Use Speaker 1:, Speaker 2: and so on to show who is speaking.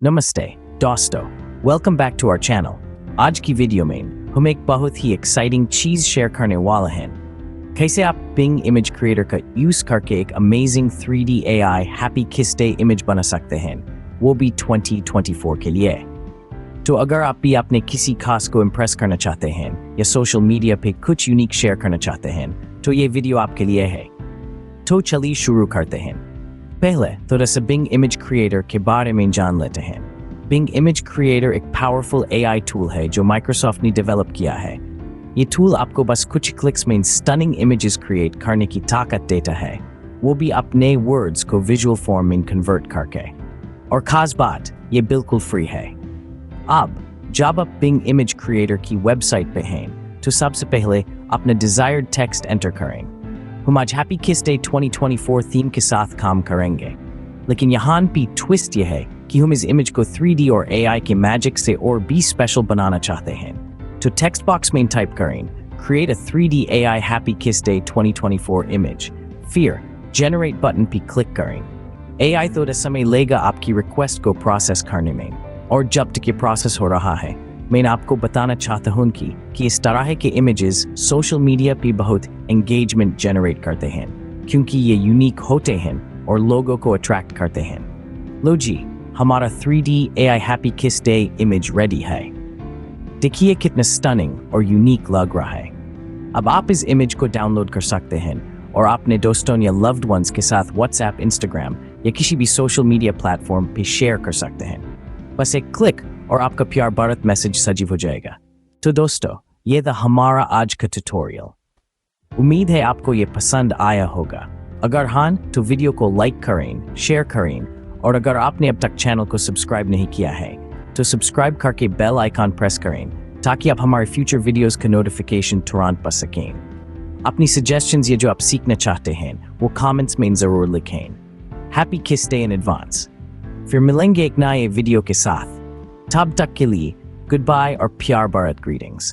Speaker 1: नमस्ते दोस्तों, welcome back to our channel. आज की वीडियो में हम एक बहुत ही एक्साइटिंग चीज शेयर करने वाले हैं। कैसे आप बिंग इमेज क्रिएटर का यूज करके एक अमेजिंग 3D AI हैप्पी किस डे इमेज बना सकते हैं, वो भी 2024 के लिए। तो अगर आप भी अपने किसी खास को इम्प्रेस करना चाहते हैं या सोशल मीडिया पे कुछ यूनिक शेयर करना चाहते हैं, तो ये वीडियो आपके लिए है। तो चलिए शुरू करते हैं। पहले थोड़ा सा बिंग इमेज क्रिएटर के बारे में जान लेते हैं। बिंग इमेज क्रिएटर एक पावरफुल AI टूल है जो माइक्रोसॉफ्ट ने डेवलप किया है। ये टूल आपको बस कुछ क्लिक्स में स्टनिंग इमेजेस क्रिएट करने की ताकत देता है, वो भी अपने वर्ड्स को विजुअल फॉर्म में कन्वर्ट करके। और खास बात, ये बिल्कुल फ्री है। अब जब आप बिंग इमेज क्रिएटर की वेबसाइट पे हैं, तो सबसे पहले अपना डिजायर्ड टेक्स्ट एंटर करें। हम आज हैप्पी किस डे 2024 थीम के साथ काम करेंगे, लेकिन यहाँ भी ट्विस्ट ये है कि हम इस इमेज को 3D और AI के मैजिक से और भी स्पेशल बनाना चाहते हैं। तो टेक्स्ट बॉक्स में टाइप करें, create a 3D AI happy किस डे 2024 इमेज, फिर जनरेट बटन पे क्लिक करें। AI थोड़ा समय लेगा आपकी रिक्वेस्ट को प्रोसेस करने में, और जब तक ये प्रोसेस हो रहा है, मैं आपको बताना चाहता हूँ कि इस तरह के इमेजेस सोशल मीडिया पे बहुत एंगेजमेंट जनरेट करते हैं, क्योंकि ये यूनिक होते हैं और लोगों को अट्रैक्ट करते हैं। लो जी, हमारा 3D AI हैप्पी किस डे इमेज रेडी है। देखिए कितना स्टनिंग और यूनिक लग रहा है। अब आप इस इमेज को डाउनलोड कर सकते हैं और अपने दोस्तों या लव्ड वंस के साथ व्हाट्सएप, इंस्टाग्राम या किसी भी सोशल मीडिया प्लेटफॉर्म पे शेयर कर सकते हैं। बस एक क्लिक और आपका प्यार भारत मैसेज सजीव हो जाएगा। तो दोस्तों, ये था हमारा आज का ट्यूटोरियल। उम्मीद है आपको ये पसंद आया होगा। अगर हाँ, तो वीडियो को लाइक करें, शेयर करें, और अगर आपने अब तक चैनल को सब्सक्राइब नहीं किया है, तो सब्सक्राइब करके बेल आइकॉन प्रेस करें, ताकि आप हमारे फ्यूचर वीडियोस का नोटिफिकेशन तुरंत पा सकें। अपनी सजेशंस या जो आप सीखना चाहते हैं, वो कमेंट्स में जरूर लिखें। हैप्पी किस डे इन एडवांस। फिर मिलेंगे एक नए वीडियो के साथ। तब तक के लिए गुड बाय और प्यार भारत ग्रीटिंग्स।